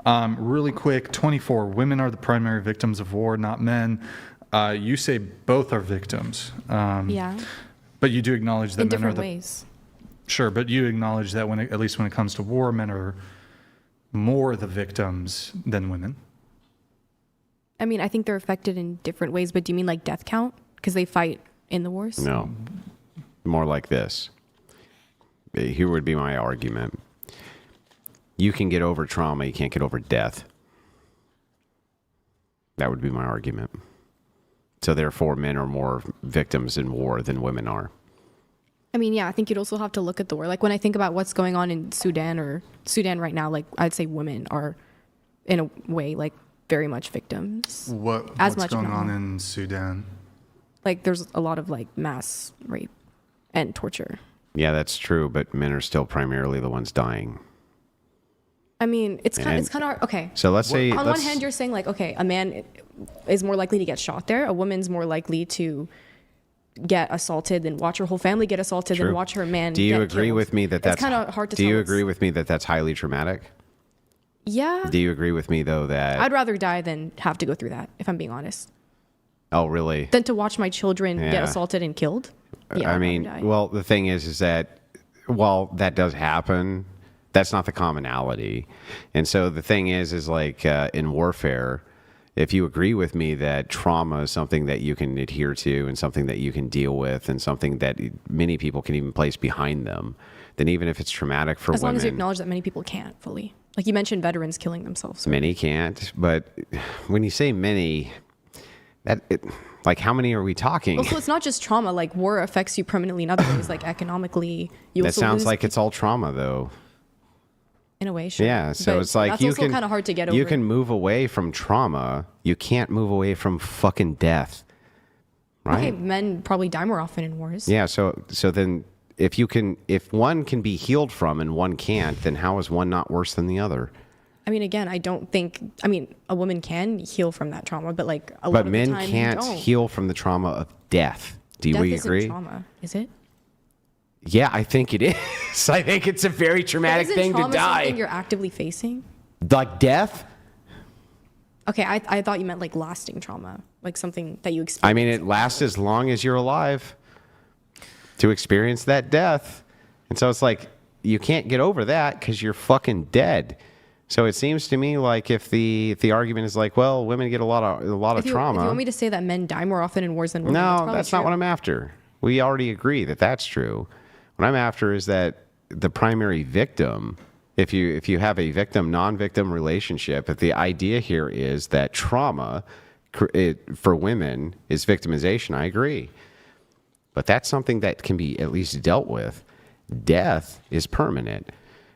Really quick, 24. Women are the primary victims of war, not men. You say both are victims. Yeah. But you do acknowledge that in men are different the... ways. Sure, but you acknowledge that at least when it comes to war, men are more the victims than women. I mean, I think they're affected in different ways, but do you mean like death count? Because they fight in the wars? No. More like this. Here would be my argument. You can get over trauma, you can't get over death. That would be my argument. So therefore, men are more victims in war than women are. I mean, yeah, I think you'd also have to look at the war. Like when I think about what's going on in Sudan right now, like I'd say women are in a way like very much victims. What's going on in Sudan? Like there's a lot of like mass rape and torture. Yeah, that's true, but men are still primarily the ones dying. I mean, it's kind of okay. So let's say on one hand, you're saying like, okay, a man is more likely to get shot there. A woman's more likely to get assaulted than watch her whole family get assaulted than watch her man. Do you get agree killed. with me that that's kind of hard to? Do you agree with me that that's highly traumatic? Yeah. Do you agree with me though that I'd rather die than have to go through that, if I'm being honest. Oh, really? Than to watch my children get assaulted and killed. Yeah, I mean, well, the thing is that while that does happen, that's not the commonality. And so the thing is like in warfare, if you agree with me that trauma is something that you can adhere to and something that you can deal with and something that many people can even place behind them, then even if it's traumatic for women... As long as you acknowledge that many people can't fully. Like you mentioned veterans killing themselves. Many can't, but when you say many... like how many are we talking? Also, it's not just trauma. Like war affects you permanently in other ways, like economically. That sounds like it's all trauma, though. In a way, sure. Yeah, so but it's like that's you also can kind of hard to get over. You can move away from trauma. You can't move away from fucking death, right? Okay, men probably die more often in wars. Yeah, so then if one can be healed from and one can't, then how is one not worse than the other? I mean, again, I don't think. I mean, a woman can heal from that trauma, but like a lot of the time, men can't heal from the trauma of death. Do we agree? Isn't trauma, is it? Yeah, I think it is. I think it's a very traumatic thing to die. Something you're actively facing? Like death? Okay, I thought you meant like lasting trauma, like something that you experience. I mean, it lasts as long as you're alive to experience that death. And so it's like, you can't get over that because you're fucking dead. So it seems to me like if the argument is like, well, women get a lot of trauma. If you want me to say that men die more often in wars than women, no, that's not what I'm after. We already agree that that's true. What I'm after is that the primary victim, if you have a victim non-victim relationship, that the idea here is that trauma for women is victimization. I agree, but that's something that can be at least dealt with. Death is permanent.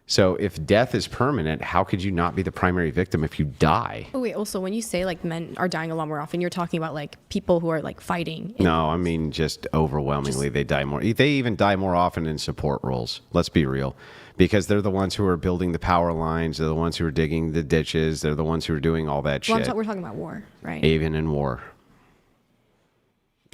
So if death is permanent, how could you not be the primary victim if you die? Oh wait, also when you say like men are dying a lot more often, you're talking about like people who are like fighting. No, I mean just overwhelmingly they die more. They even die more often in support roles. Let's be real. Because they're the ones who are building the power lines, they're the ones who are digging the ditches, they're the ones who are doing all that shit. We're talking about war, right? Even in war.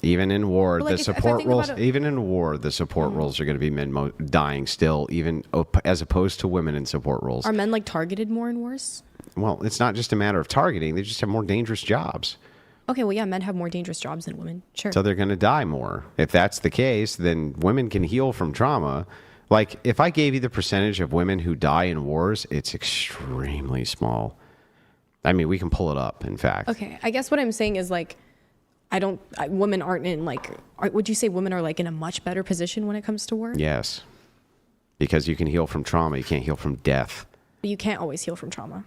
Even in war, like the support roles. Even in war, the support roles are going to be men dying still, even as opposed to women in support roles. Are men like targeted more in wars? Well, it's not just a matter of targeting; they just have more dangerous jobs. Okay, well, yeah, men have more dangerous jobs than women. Sure. So they're going to die more. If that's the case, then women can heal from trauma. Like if I gave you the percentage of women who die in wars, it's extremely small. I mean, we can pull it up. In fact. Okay, I guess what I'm saying is like. Women aren't in like, would you say women are like in a much better position when it comes to war? Yes. Because you can heal from trauma. You can't heal from death. But you can't always heal from trauma.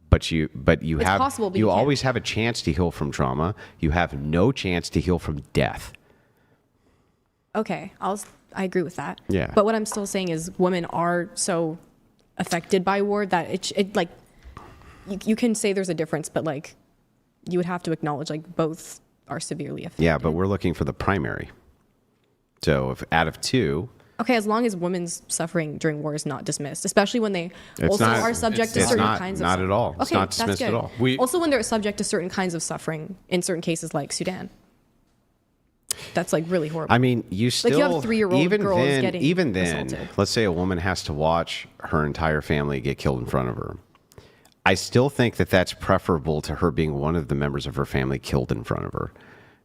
But you it's have, possible, but you always have a chance to heal from trauma. You have no chance to heal from death. Okay. I agree with that. Yeah. But what I'm still saying is women are so affected by war that it like, you can say there's a difference, but like you would have to acknowledge like both are severely affected. Yeah, but we're looking for the primary. So if out of two... Okay, as long as women's suffering during war is not dismissed, especially when they are subject to certain kinds of... Not at all. Okay, it's not dismissed at all. Also when they're subject to certain kinds of suffering in certain cases like Sudan. That's like really horrible. I mean, you still... Like you have 3-year-old girls getting Even then, assaulted. let's say a woman has to watch her entire family get killed in front of her. I still think that that's preferable to her being one of the members of her family killed in front of her,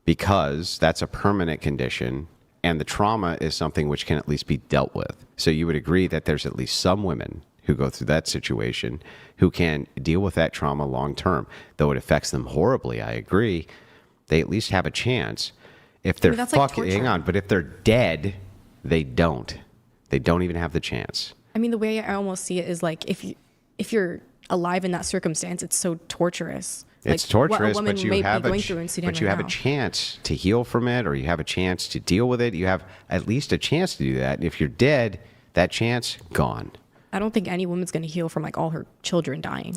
because that's a permanent condition and the trauma is something which can at least be dealt with. So you would agree that there's at least some women who go through that situation who can deal with that trauma long term. Though it affects them horribly, I agree, they at least have a chance. If they're that's like fucking, torture. hang on, but if they're dead, they don't. They don't even have the chance. I mean, the way I almost see it is like if you're alive in that circumstance, it's so torturous. It's like torturous, what a woman but you may have be going through in Sudan but you right have now. a chance to heal from it, or you have a chance to deal with it. You have at least a chance to do that. And if you're dead, that chance gone. I don't think any woman's going to heal from like all her children dying.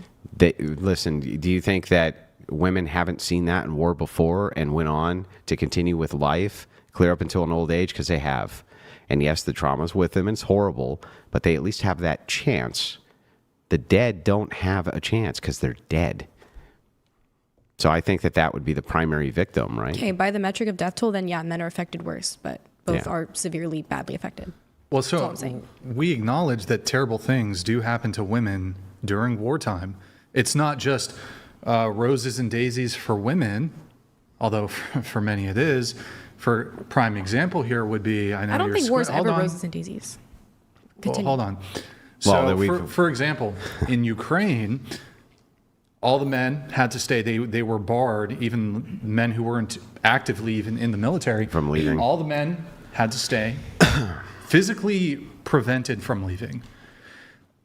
Listen, do you think that women haven't seen that in war before and went on to continue with life clear up until an old age? Because they have. And yes, the trauma's with them and it's horrible, but they at least have that chance. The dead don't have a chance because they're dead. So I think that that would be the primary victim, right? Okay, by the metric of death toll, then yeah, men are affected worse, but both Yeah. are severely badly affected. Well, all so I'm saying. we acknowledge that terrible things do happen to women during wartime. It's not just roses and daisies for women, although for many it is. For prime example here would be, I know I don't you're think war's hold ever on. roses and daisies. Well, Continue. hold on. Well, So, then we've- for example, in Ukraine, all the men had to stay. They were barred, even men who weren't actively even in the military. From leaving. All the men had to stay, physically prevented from leaving.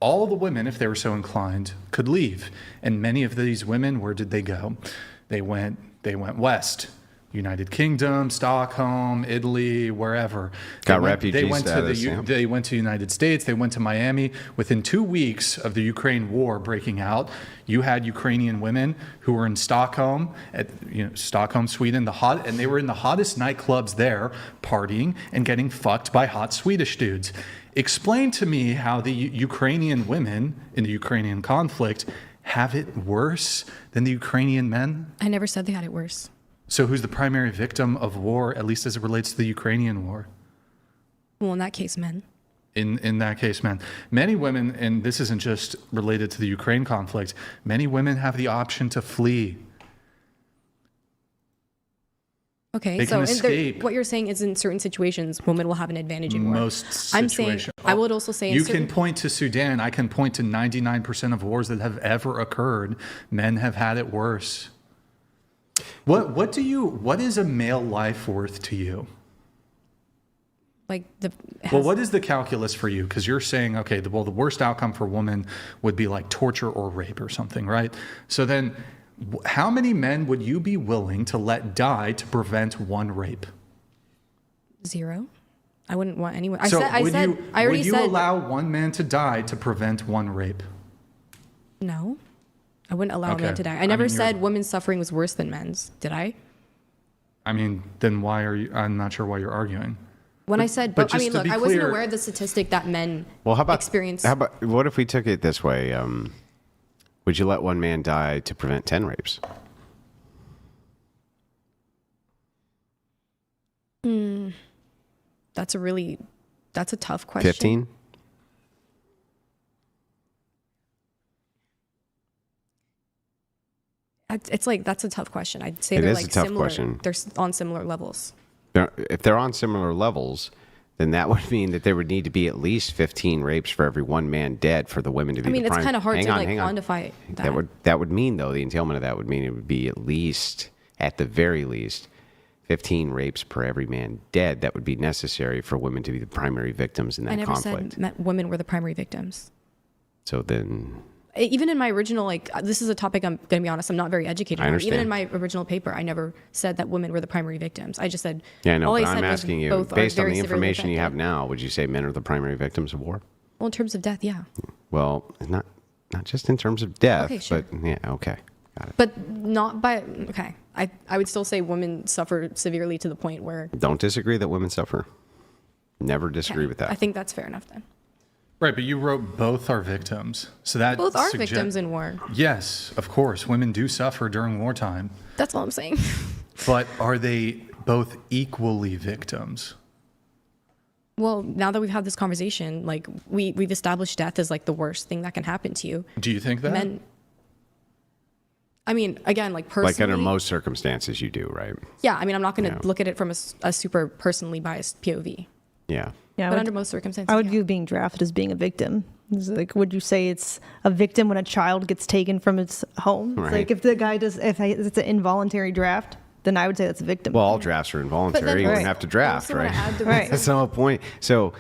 All the women, if they were so inclined, could leave. And many of these women, where did they go? They went west. United Kingdom, Stockholm, Italy, wherever. Got They refugee went status, to yeah. They went to the United States. They went to Miami. Within 2 weeks of the Ukraine war breaking out, you had Ukrainian women who were in Stockholm, Stockholm, Sweden, and they were in the hottest nightclubs there, partying and getting fucked by hot Swedish dudes. Explain to me how the Ukrainian women in the Ukrainian conflict have it worse than the Ukrainian men? I never said they had it worse. So who's the primary victim of war, at least as it relates to the Ukrainian war? Well, in that case, men. In that case, men. Many women, and this isn't just related to the Ukraine conflict, many women have the option to flee. Okay, They so can escape. what you're saying is in certain situations, women will have an advantage in war. Most I'm saying, situations. I would also say in You certain, can point to Sudan. I can point to 99% of wars that have ever occurred. Men have had it worse. What is a male life worth to you? like the. Well, what is the calculus for you? Because you're saying, okay, the worst outcome for a woman would be like torture or rape or something, right? So then, how many men would you be willing to let die to prevent one rape? 0. I wouldn't want anyone. Would already you said allow one man to die to prevent one rape? no. I wouldn't allow a Okay. man to die. I I never mean, said women's suffering was worse than men's. Did I? I mean, then why are you? I'm not sure why you're arguing. When I said, but I just mean, to look, be I wasn't clear- aware of the statistic that men Well, how about experience. what if we took it this way? Would you let one man die to prevent 10 rapes? That's a tough question. 15? It's like, that's a tough question. I'd say It they're is a like tough similar. question. They're on similar levels. If they're on similar levels, then that would mean that there would need to be at least 15 rapes for every one man dead for the women to be I mean, the it's prime. kind of hard Hang to on, like hang on. quantify that. That would mean, though, the entailment of that would mean it would be at least, at the very least, 15 rapes per every man dead that would be necessary for women to be the primary victims in that I never conflict. said women were the primary victims. So then, Even in my original, like, this is a topic, I'm going to be honest, I'm not very educated I on. Even understand. in my original paper, I never said that women were the primary victims. I just said, yeah, I know, all but I I'm said was asking you, both are based on very the severely information you have affected. now, would you say men are the primary victims of war? Well, in terms of death, yeah. Well, not just in terms of death, Okay, sure. but yeah, okay. Got it. But not by, okay. I would still say women suffer severely to the point where. Don't disagree that women suffer. Never disagree with that. I think that's fair enough then. Right, but you wrote both are victims. So that Both are victims in war. Yes, of course. Women do suffer during wartime. That's all I'm saying. But are they both equally victims? Well, now that we've had this conversation, like we've established death as like the worst thing that can happen to you. Do you think that? Men, I mean, again, like personally. Like under most circumstances, you do, right? Yeah, I mean, I'm not going to Yeah. look at it from a super personally biased POV. Yeah. Yeah, But under most circumstances, I would yeah. view being drafted as being a victim. It's like, would you say it's a victim when a child gets taken from its home? It's Right. like if the guy does, if it's an involuntary draft, then I would say that's a victim. Well, all drafts are involuntary. You wouldn't have to draft, I also wanna right? add the Right. reason- That's the whole point. So,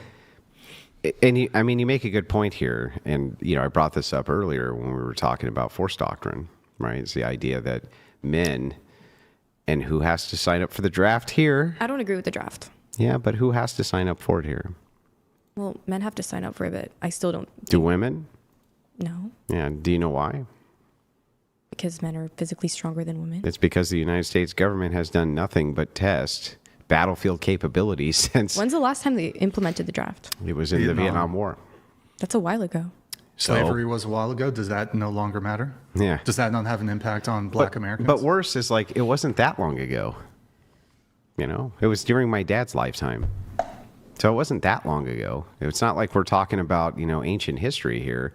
and you, I mean, you make a good point here. And, you know, I brought this up earlier when we were talking about force doctrine, right? It's the idea that men, and who has to sign up for the draft here? I don't agree with the draft. Yeah, but who has to sign up for it here? Well, men have to sign up for it, but I still don't Do women? know Yeah. Do you know why? because men are physically stronger than women. It's because the United States government has done nothing but test battlefield capabilities since When's the last time they implemented the draft? it was in the Vietnam War. That's a while ago. Slavery was a while ago. Does that no longer matter? Yeah. Does that not have an impact on Black Americans? But worse is like, it wasn't that long ago. You know, it was during my dad's lifetime. So it wasn't that long ago. It's not like we're talking about, you know, ancient history here.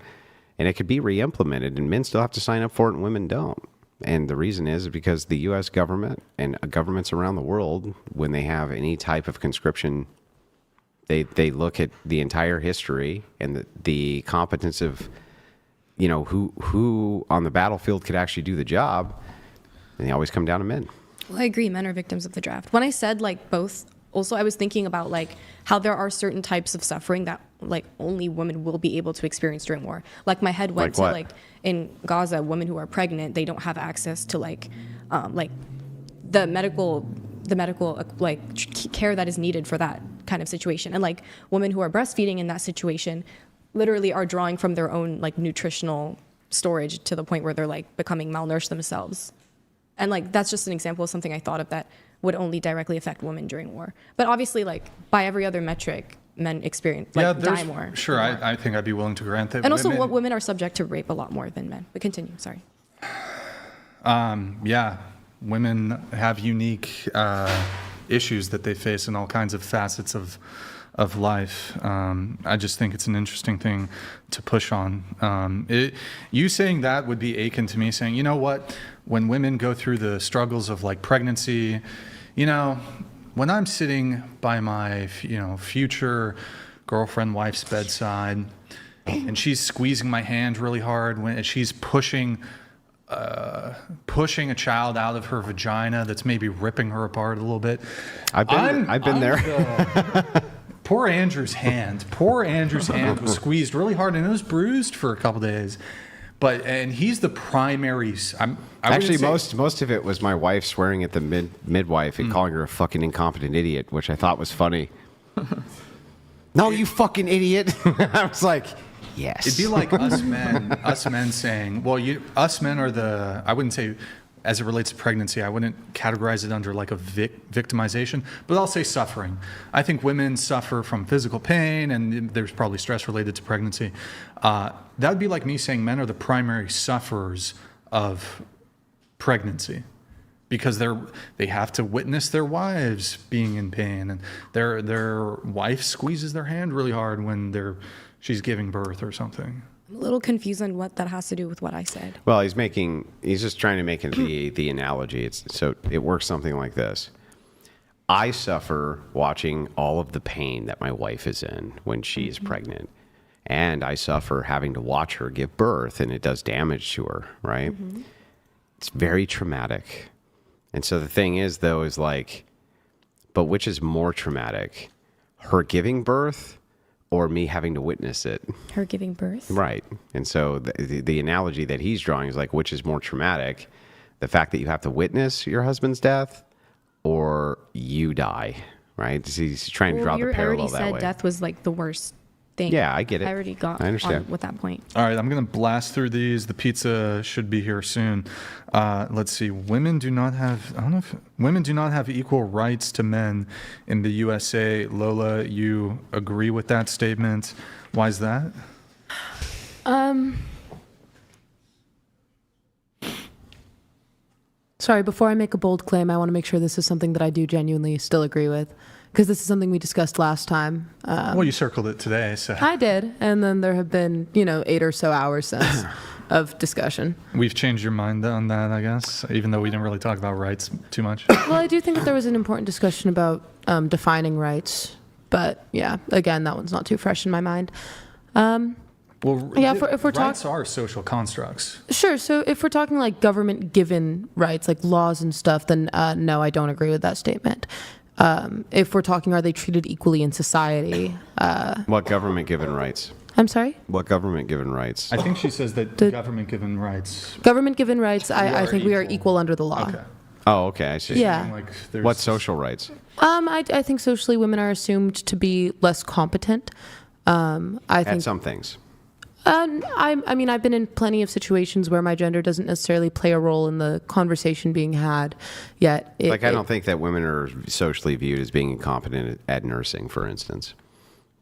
And it could be re-implemented, and men still have to sign up for it and women don't. And the reason is because the U.S. government and governments around the world, when they have any type of conscription, they look at the entire history and the competence of, you know, who on the battlefield could actually do the job, and they always come down to men. Well, I agree. Men are victims of the draft. When I said like both, also I was thinking about like how there are certain types of suffering that like only women will be able to experience during war. Like my head went Like what? to like in Gaza, women who are pregnant, they don't have access to like the medical like care that is needed for that kind of situation. And like women who are breastfeeding in that situation literally are drawing from their own like nutritional storage to the point where they're like becoming malnourished themselves. And like that's just an example of something I thought of that would only directly affect women during war. But obviously, like by every other metric, men experience like die more. Sure, in war. I think I'd be willing to grant that. And also, women are subject to rape a lot more than men. But continue. Sorry. Yeah, women have unique issues that they face in all kinds of facets of life. I just think it's an interesting thing to push on. You saying that would be akin to me saying, you know what, when women go through the struggles of like pregnancy, you know, when I'm sitting by my future girlfriend, wife's bedside, and she's squeezing my hand really hard, when she's pushing a child out of her vagina that's maybe ripping her apart a little bit. I've been there. Poor Andrew's hand was squeezed really hard and it was bruised for a couple days. And he's the primary. Actually, most of it was my wife swearing at the midwife and calling her a fucking incompetent idiot, which I thought was funny. No, you fucking idiot! I was like, yes. It'd be like us men saying, well, us men are the. I wouldn't say, as it relates to pregnancy, I wouldn't categorize it under like a victimization, but I'll say suffering. I think women suffer from physical pain, and there's probably stress related to pregnancy. That would be like me saying men are the primary sufferers of pregnancy because they have to witness their wives being in pain, and their wife squeezes their hand really hard when she's giving birth or something. I'm a little confused on what that has to do with what I said. Well, he's just trying to make it the analogy. So it works something like this. I suffer watching all of the pain that my wife is in when she is pregnant. And I suffer having to watch her give birth, and it does damage to her, right? Mm-hmm. It's very traumatic. And so the thing is, though, is like, but which is more traumatic? Her giving birth or me having to witness it? Her giving birth? Right. And so the analogy that he's drawing is like, which is more traumatic? The fact that you have to witness your husband's death or you die, right? He's trying to draw the parallel that way. You already said death was like the worst thing. Yeah, I get it. I already got I understand. on with that point. All right, I'm going to blast through these. The pizza should be here soon. Let's see. Women do not have equal rights to men in the USA. Lola, you agree with that statement? Why is that? Sorry, before I make a bold claim, I want to make sure this is something that I do genuinely still agree with, because this is something we discussed last time. Well, you circled it today, so. I did, and then there have been, 8 or so hours since. of discussion. We've changed your mind on that, I guess, even though we didn't really talk about rights too much. Well, I do think that there was an important discussion about defining rights, but yeah, again, that one's not too fresh in my mind. Well, Yeah, if we're rights are social constructs. Sure. So if we're talking like government-given rights, like laws and stuff, then no, I don't agree with that statement. If we're talking, are they treated equally in society? What government-given rights? I'm sorry? What government-given rights? I think she says that The- government-given rights. Government-given rights, I are think we are equal. equal under the law. Okay. Oh, okay, I see. Yeah. Like there's, What social rights? I think socially women are assumed to be less competent. I At think some things. I mean, I've been in plenty of situations where my gender doesn't necessarily play a role in the conversation being had. Yet, I don't think that women are socially viewed as being incompetent at nursing, for instance.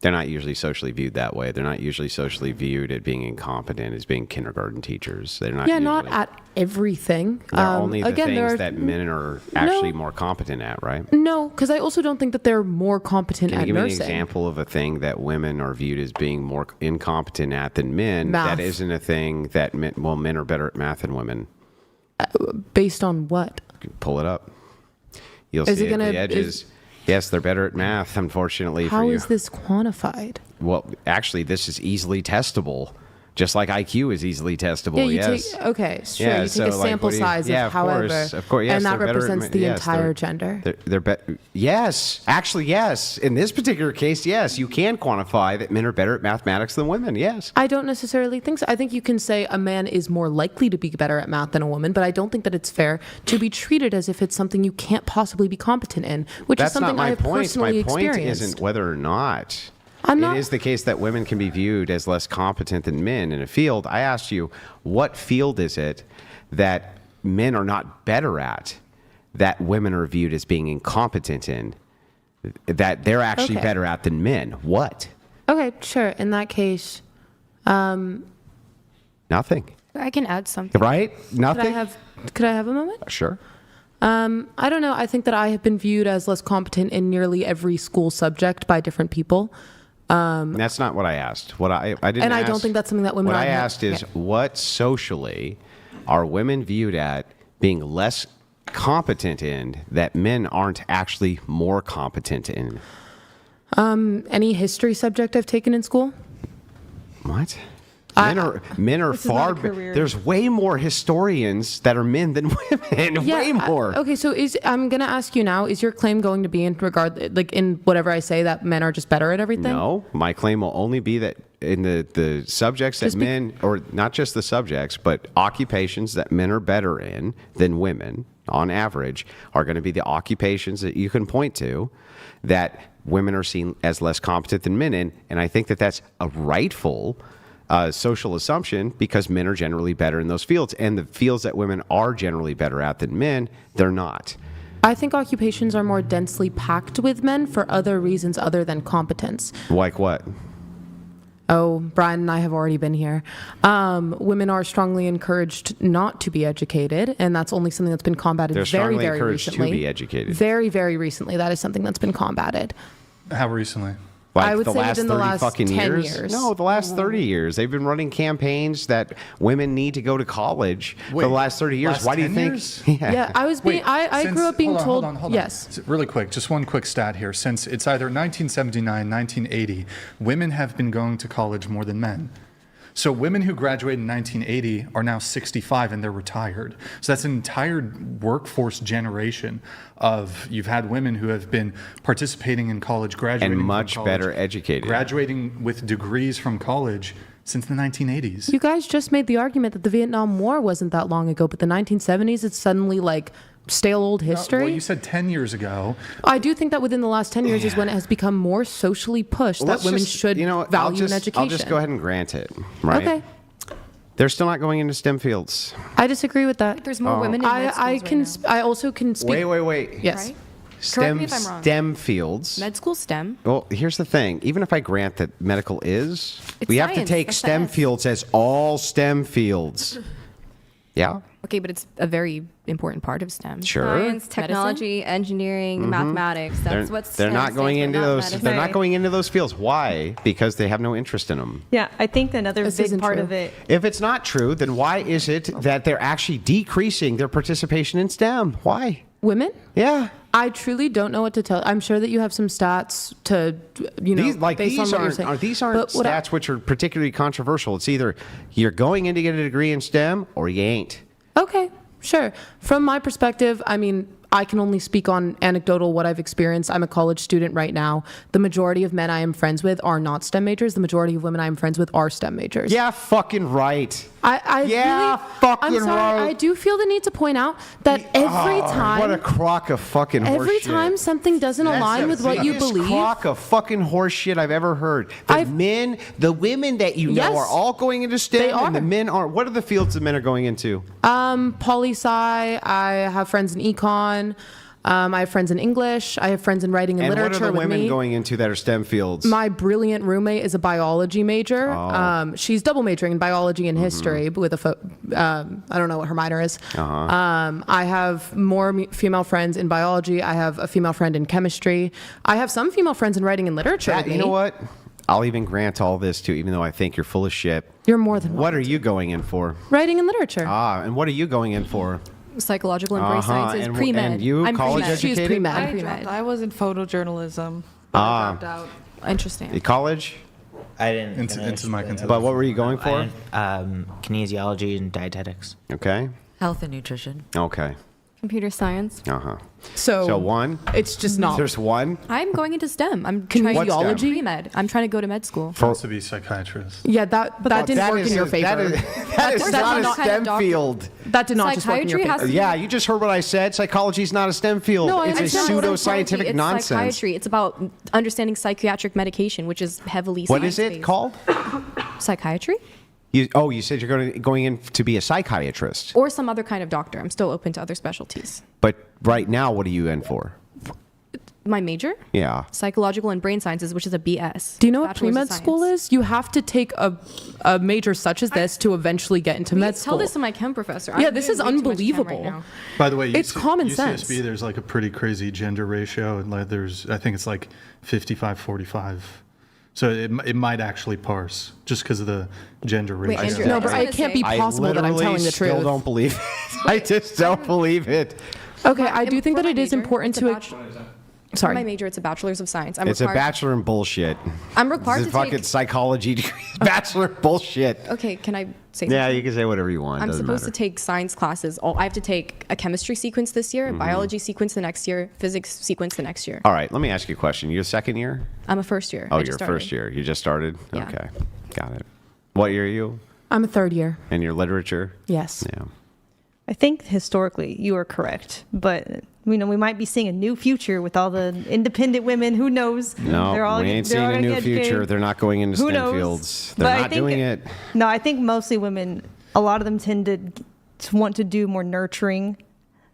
They're not usually socially viewed that way. They're not usually socially viewed at being incompetent as being kindergarten teachers. They're not. Yeah, usually, not at everything. They're only the again, things that men are actually more competent at, right? No, because I also don't think that they're more competent Can you at give me an nursing. example of a thing that women are viewed as being more incompetent at than men? Math. That isn't a thing that men are better at math than women. Based on what? Pull it up. You'll Is see it it at gonna- the edges. Yes, they're better at math, unfortunately for How you. is this quantified? Well, actually, this is easily testable, just like IQ is easily testable. Yeah, you yes. take okay, sure. Yeah, you so, take a like, sample what do you- size yeah, of however, of course, yes, and that they're better at represents ma- the yes, entire they're- gender. Yes, actually, yes. In this particular case, yes, you can quantify that men are better at mathematics than women. Yes. I don't necessarily think so. I think you can say a man is more likely to be better at math than a woman, but I don't think that it's fair to be treated as if it's something you can't possibly be competent in, which That's is something not my I have point. personally My point experienced. isn't whether or not. I'm not- It is the case that women can be viewed as less competent than men in a field. I asked you, what field is it that men are not better at, that women are viewed as being incompetent in, that they're actually Okay. better at than men? What? Okay, sure. In that case, Nothing. I can add something. Right? Nothing? could I have a moment? Sure. I don't know. I think that I have been viewed as less competent in nearly every school subject by different people. That's not what I asked. What I didn't And I ask- don't think that's something that women What are- I asked is, yeah. what socially are women viewed at being less competent in that men aren't actually more competent in? Any history subject I've taken in school? What? Men are This is not far. a career. There's way more historians that are men than women. way more. Okay, so I'm gonna ask you now: is your claim going to be in regard, like in whatever I say, that men are just better at everything? No, my claim will only be that in the subjects that Just be- men, or not just the subjects, but occupations that men are better in than women, on average, are going to be the occupations that you can point to that women are seen as less competent than men in. And I think that that's a rightful social assumption because men are generally better in those fields. And the fields that women are generally better at than men, they're not. I think occupations are more densely packed with men for other reasons other than competence. Like what? Oh, Brian and I have already been here. Women are strongly encouraged not to be educated, and that's only something that's been combated They're very, strongly very encouraged to recently. be educated. Very, very recently. That is something that's been combated. How recently? Like I would the say last within the 30 last fucking 10 years? years. No, the last 30 years. They've been running campaigns that women need to go to college for Wait, the last 30 years. last Why do you 10 think? years? Yeah, I was being. I since- grew up being hold on, told. Hold on. Yes. Really quick, just one quick stat here. Since it's either 1979, 1980, women have been going to college more than men. So women who graduated in 1980 are now 65 and they're retired. So that's an entire workforce generation of, you've had women who have been participating in college, graduating And from much college, better educated. graduating with degrees from college since the 1980s. You guys just made the argument that the Vietnam War wasn't that long ago, but the 1970s, it's suddenly like stale old history. Well, you said 10 years ago. I do think that within the last 10 years is when it has become more socially pushed Well, that let's women just- should value in education. I'll just go ahead and grant it. Right? Okay. They're still not going into STEM fields. I disagree with that. There's more women in med schools I can. right now. I also can speak. Wait. Yes. Right? Correct me if I'm wrong. STEM fields. Med school STEM. Well, here's the thing. Even if I grant that medical is, It's we have to science. take That's the STEM S. fields as all STEM fields. Yeah. Okay, but it's a very important part of STEM. Sure. Science, technology, engineering, mathematics. That's what They're STEM not going stands into for, not those. medicine. They're not going into those fields. Why? Because they have no interest in them. Yeah, I think another This big isn't part true. of it. If it's not true, then why is it that they're actually decreasing their participation in STEM? Why? Women? Yeah. I truly don't know what to tell. I'm sure that you have some stats to, These, based on what you're saying. these aren't But what I- stats which are particularly controversial. It's either you're going in to get a degree in STEM or you ain't. Okay, sure. From my perspective, I mean, I can only speak on anecdotal what I've experienced. I'm a college student right now. The majority of men I am friends with are not STEM majors. The majority of women I am friends with are STEM majors. Yeah, fucking right. I Yeah, really, fucking I'm sorry. right. I do feel the need to point out that every time, What a crock of fucking horse every shit. time something doesn't align with what you Biggest believe, crock of fucking horse shit I've ever heard. The women that you know Yes. are all going into STEM, They and the are. men aren't. What are the fields the men are going into? poli-sci, I have friends in econ, I have friends in English, I have friends in writing and And what literature are the with women me. going into that are STEM fields? My brilliant roommate is a biology major. Oh. She's double majoring in biology Mm-hmm. and history, but with I don't know what her minor is. Uh-huh. I have more female friends in biology. I have a female friend in chemistry. I have some female friends in writing and literature. That- with you me. know what? I'll even grant all this to, even though I think you're full of shit. You're more than What are welcome you going in for? to. Writing and literature. And what are you going in for? Psychological and brain sciences, And pre-med. and you, I'm college pre-med. She's educated? pre-med. I Pre-med. dropped. I was in photojournalism. But I dropped out. Interesting. College? I didn't Into finish, my but- content. But what were you going for? Kinesiology and dietetics. Okay. Health and nutrition. Okay. Computer science. Uh-huh. So one? It's just not. There's one? I'm going into STEM. I'm Kinesiology? trying What's STEM? pre-med. I'm trying to go to med school. Supposed to be psychiatrist. Yeah, that didn't That work is in your a- favor. That is That's not a not kind of STEM doctor- field. That did not just work in your Psychiatry has favor. to- Yeah, you just heard what I said. Psychology is not a STEM field. No, I it's a understand, but pseudo-scientific It's nonsense. psychiatry. It's about understanding psychiatric medication, which is heavily What is it science-based. called? Psychiatry You said you're going in to be a psychiatrist. or some other kind of doctor. I'm still open to other specialties. But right now, what are you in for? My major, Yeah. psychological and brain sciences, which is a BS. Do you know what Bachelor's of pre-med school Science. is? You have to take a major such as this to eventually get into med school. Tell this to my chem professor. Yeah, I'm this doing is way too much chem unbelievable. right now. By the way, It's common sense. UCSB, there's like a pretty crazy gender ratio, and like I think it's like 55-45. So it might actually parse just because of the gender ratio. Andrew, No, I but was it gonna can't say- be possible that I'm literally telling the still truth. don't believe it. I just don't believe it. Okay, I do For think that my it is major, important it's a to. For my Sorry. major, it's a bachelor's of science. I'm It's a required- bachelor in bullshit. I'm required It's a to fucking take. psychology degree. Bachelor in bullshit. Okay, can I say? Yeah, something? you can say whatever you want. I'm Doesn't supposed matter. to take science classes. I have to take a chemistry sequence this year, a biology sequence the next year, physics sequence the next year. All right, let me ask you a question. You're second year? I'm a first year. Oh, I you're just started. first year. You just started? Yeah. Okay. Got it. What year are you? I'm a third year. And your literature? Yes. Yeah. I think historically you are correct, but we might be seeing a new future with all the independent women. Who knows? No, we ain't seeing a new future. They're not going into Who STEM knows? fields. But They're I not think- doing it. No, I think mostly women. A lot of them tend to want to do more nurturing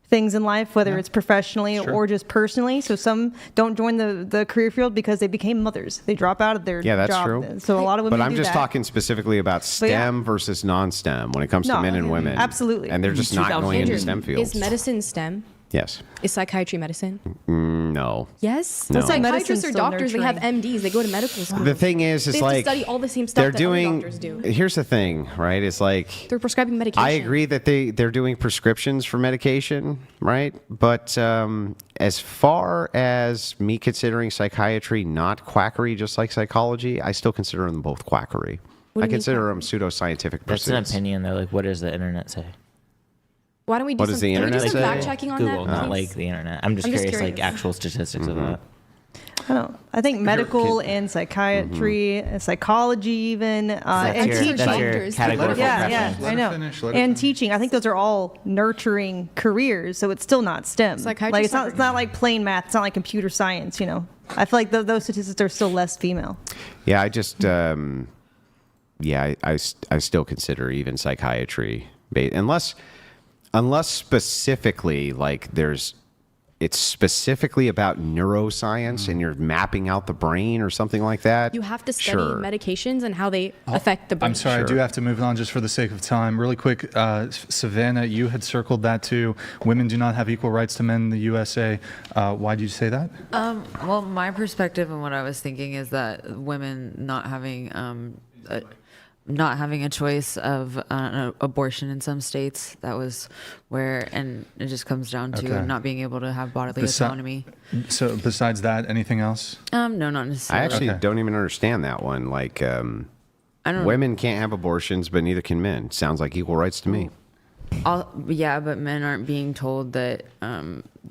things in life, whether it's professionally or just personally. So some don't join the career field because they became mothers. They drop out of their Yeah, that's job. true. So a lot of women But I'm do just that. talking specifically about But yeah. STEM versus non-STEM when it comes to No, men and women. absolutely. And they're just not going into Andrew, STEM fields. Is medicine STEM? Yes. Is psychiatry medicine? No. Yes. No. Psychiatrists Medicine's are still doctors. They have MDs. They go to medical school. The thing is, They it's have to like study all the same stuff they're that doing. other doctors do. Here's the thing, right? It's like They're prescribing medication. I agree that they're doing prescriptions for medication, right? But as far as me considering psychiatry not quackery, just like psychology, I still consider them both quackery. What do I you mean consider them pseudoscientific That's an pursuits. opinion, though. Like, what does the internet say? Why don't we do What some, does the can we internet do some say? fact checking on Google, that? not please? like the internet. I'm just I'm just curious, like curious. actual statistics Mm-hmm. of that. I don't know. I think medical and psychiatry, psychology, even, and That's teaching. your doctors. categorical Yeah, preference. yeah, Let I her know. finish, let her And finish. teaching, I think those are all nurturing careers, so it's still not STEM. Psychiatry's Like it's not, not- it's not like plain math. It's not like computer science. I feel like those statistics are still less female. Yeah, I just I still consider even psychiatry unless specifically like there's it's specifically about neuroscience and you're mapping out the brain or something like that. You have to study Sure. medications and how they affect the brain. I'm sorry, I do have to move on just for the sake of time. Really quick, Savannah, you had circled that too. Women do not have equal rights to men in the USA. Why did you say that? Well, my perspective and what I was thinking is that women not having a choice of abortion in some states. That was where, and it just comes down to Okay. not being able to have bodily autonomy. So besides that, anything else? No, not I necessarily. actually Okay. don't even understand that one. Like, I don't. women can't have abortions, but neither can men. Sounds like equal rights to me. Yeah, but men aren't being told that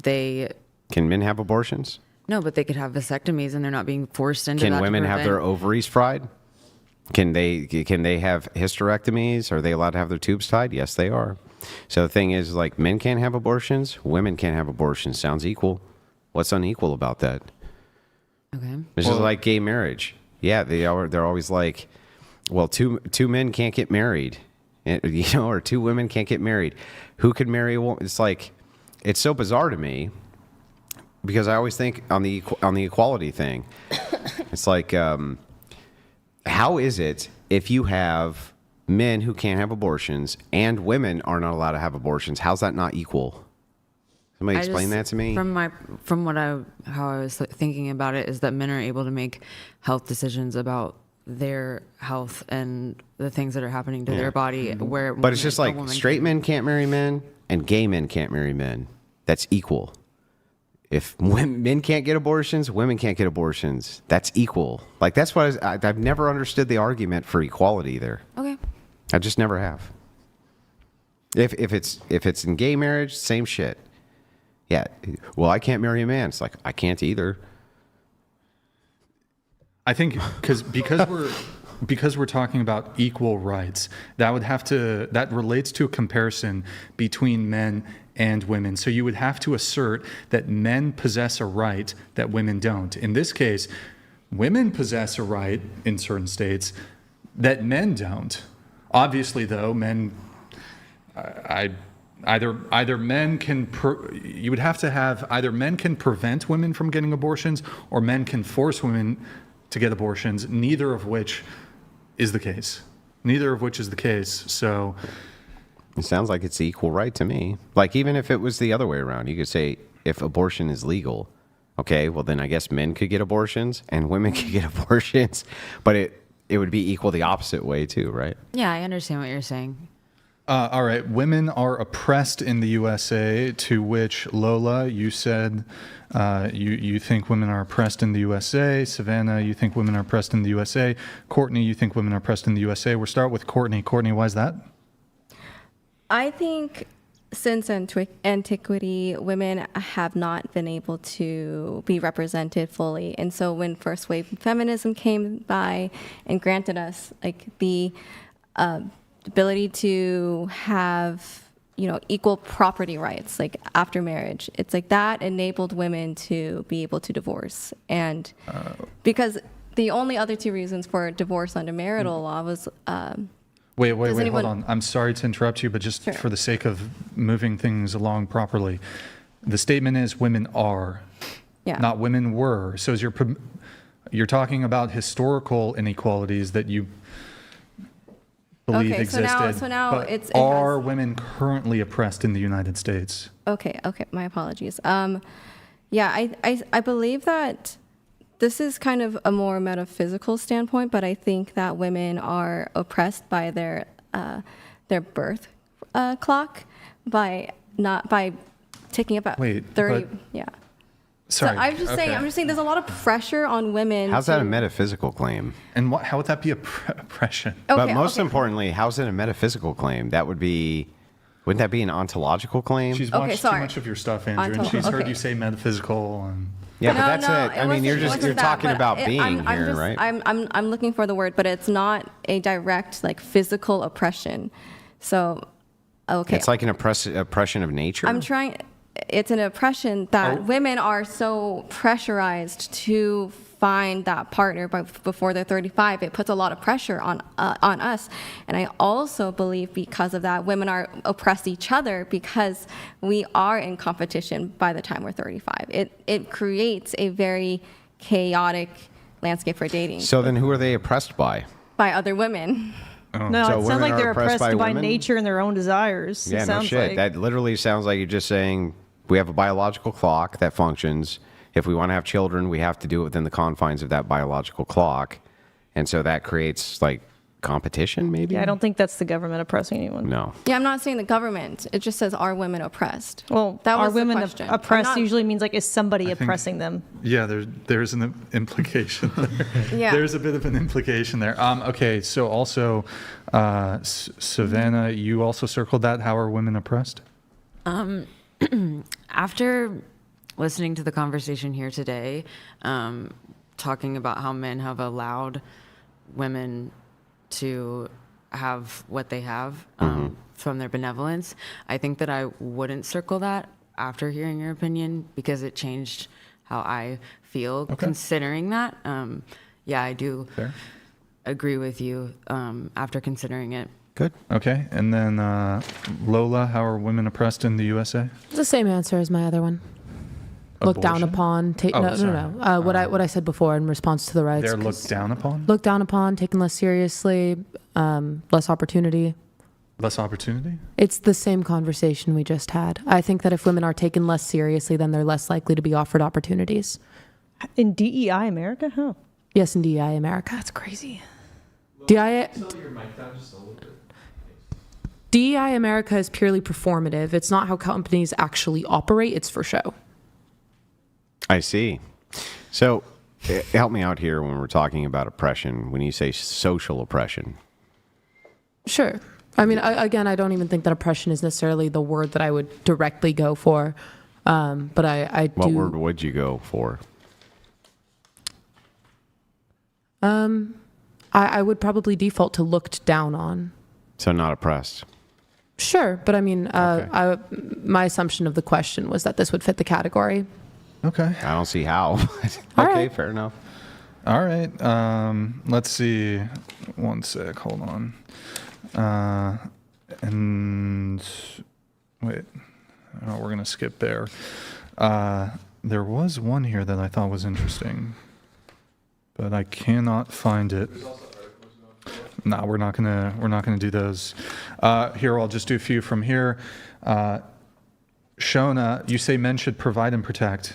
they. Can men have abortions? No, but they could have vasectomies, and they're not being forced into that. Can to women have their prevent- ovaries fried? Can they have hysterectomies? Are they allowed to have their tubes tied? Yes, they are. So the thing is, like, men can't have abortions, women can't have abortions. Sounds equal. What's unequal about that? Okay. It's just like gay marriage. Yeah, they're always like, well, two men can't get married, or two women can't get married. Who could marry a woman? It's like, it's so bizarre to me because I always think on the equality thing. It's like, how is it if you have men who can't have abortions and women are not allowed to have abortions? How's that not equal? Somebody explain that to me. How I was thinking about it is that men are able to make health decisions about their health and the things that are happening to their body. But it's just like straight men can't marry men and gay men can't marry men. That's equal. If men can't get abortions, women can't get abortions. That's equal. Like, that's what I've never understood the argument for equality there. Okay. I just never have. If it's in gay marriage, same shit. Yeah. Well, I can't marry a man. It's like, I can't either. I think because we're talking about equal rights, that relates to a comparison between men and women. So you would have to assert that men possess a right that women don't. In this case, women possess a right in certain states that men don't. Obviously, though, either men can you would have to have either men can prevent women from getting abortions or men can force women to get abortions, neither of which is the case. So It sounds like it's the equal right to me. Like, even if it was the other way around, you could say if abortion is legal, okay, well, then I guess men could get abortions and women could get abortions, but it would be equal the opposite way too, right? Yeah, I understand what you're saying. all right, women are oppressed in the USA, to which Lola, you said you think women are oppressed in the USA. Savannah, you think women are oppressed in the USA. Courtney, you think women are oppressed in the USA. We'll start with Courtney. Courtney, why is that? I think since antiquity, women have not been able to be represented fully. And so when first wave feminism came by and granted us like the ability to have, equal property rights, like after marriage, it's like that enabled women to be able to divorce. And because the only other two reasons for divorce under marital law was Wait, anyone- hold on. I'm sorry to interrupt you, but just Sure. for the sake of moving things along properly, the statement is women are, Yeah. not women were. So you're talking about historical inequalities that you believe Okay, so existed. now but it are has- women currently oppressed in the United States? Okay, my apologies. I believe that this is kind of a more metaphysical standpoint, but I think that women are oppressed by their birth clock by taking about Wait, 30. but- Yeah. Sorry. So I'm just saying there's a lot of pressure on women. How's that a metaphysical claim? And how would that be oppression? But most importantly, how's it a metaphysical claim? Wouldn't that be an ontological claim? She's watched too sorry. much of your stuff, Andrew, and she's heard you say metaphysical. And yeah, No, but that's no, it. I mean, wasn't you're that, talking but about being I'm here, just, right? I'm looking for the word, but it's not a direct like physical oppression. So, okay. It's like an oppression of nature. It's an oppression that women are so pressurized to find that partner before they're 35, it puts a lot of pressure on us. And I also believe because of that, women are oppressed each other because we are in competition by the time we're 35. It creates a very chaotic landscape for dating So then who are they oppressed by? by other women. No, So it sounds women like are they're oppressed oppressed by by women? nature and their own desires. Yeah, It no sounds shit. like. That literally sounds like you're just saying we have a biological clock that functions. If we want to have children, we have to do it within the confines of that biological clock. And so that creates like competition, maybe? Yeah, I don't think that's the government oppressing anyone. No. Yeah, I'm not saying the government. It just says, are women oppressed? Well, That are was the women question. I'm oppressed not- usually means like, is somebody think- oppressing them? Yeah, there's an implication there. Yeah. There's a bit of an implication there. Okay, so also, Savannah, you also circled that. How are women oppressed? After listening to the conversation here today, talking about how men have allowed women to have what they have from their benevolence, I think that I wouldn't circle that after hearing your opinion because it changed how I feel considering that. Yeah, I do Fair. agree with you after considering it. Good. Okay, and then Lola, how are women oppressed in the USA? It's the same answer as my other one. Looked down Abortion? upon. No. What I said before in response to the rights. They're looked down upon? Looked down upon, taken less seriously, less opportunity. Less opportunity? It's the same conversation we just had. I think that if women are taken less seriously, then they're less likely to be offered opportunities. In DEI America? Huh. Yes, in DEI America. That's crazy. DEI America is purely performative. It's not how companies actually operate. It's for show. I see. So help me out here when we're talking about oppression, when you say social oppression. Sure. I mean, again, I don't even think that oppression is necessarily the word that I would directly go for. But I do. What word would you go for? I would probably default to looked down on. So not oppressed. Sure. But I mean, my assumption of the question was that this would fit the category. Okay. I don't see how. All Okay, right. fair enough. All right. Let's see. One sec. Hold on. And wait. Oh, we're going to skip there. There was one here that I thought was interesting, but I cannot find it. No, we're not gonna do those. Here, I'll just do a few from here. Shona, you say men should provide and protect.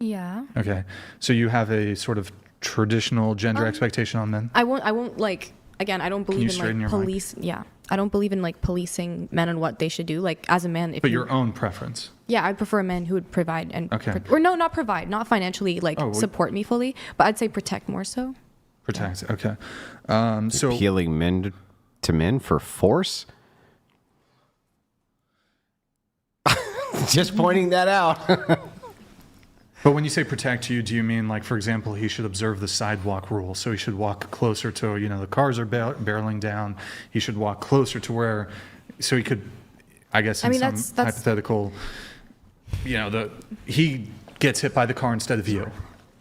Yeah. Okay, so you have a sort of traditional gender expectation on men. I won't like, again, I don't you believe in straighten your like mic? police. Yeah. I don't believe in like policing men and what they should do. Like as a man, if But you, your own preference. yeah, I'd prefer a man who would provide and, Okay. or no, not provide, not financially like Oh, well- support me fully, but I'd say protect more so. Protect. Okay. So Appealing men to men for force? Just pointing that out. But when you say protect you, do you mean like, for example, he should observe the sidewalk rule? So he should walk closer to, the cars are barreling down. He should walk closer to where, so he could, I guess, in I mean, some that's hypothetical, he gets hit by the car instead of you.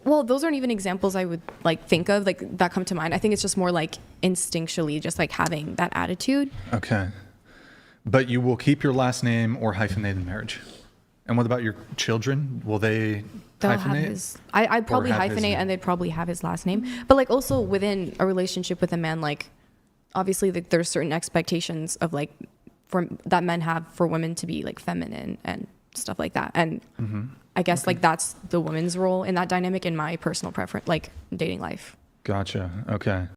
Well, those aren't even examples I would like think of like that come to mind. I think it's just more like instinctually just like having that attitude. Okay. But you will keep your last name or hyphenated marriage. And what about your children? Will they They'll have hyphenate? his. I'd probably have his hyphenate, name? and they'd probably have his last name. But like also within a relationship with a man, like obviously like, there's certain expectations of like that men have for women to be like feminine and stuff like that. And I guess like that's the woman's role in that dynamic in my personal preference, like dating life. Gotcha. Okay.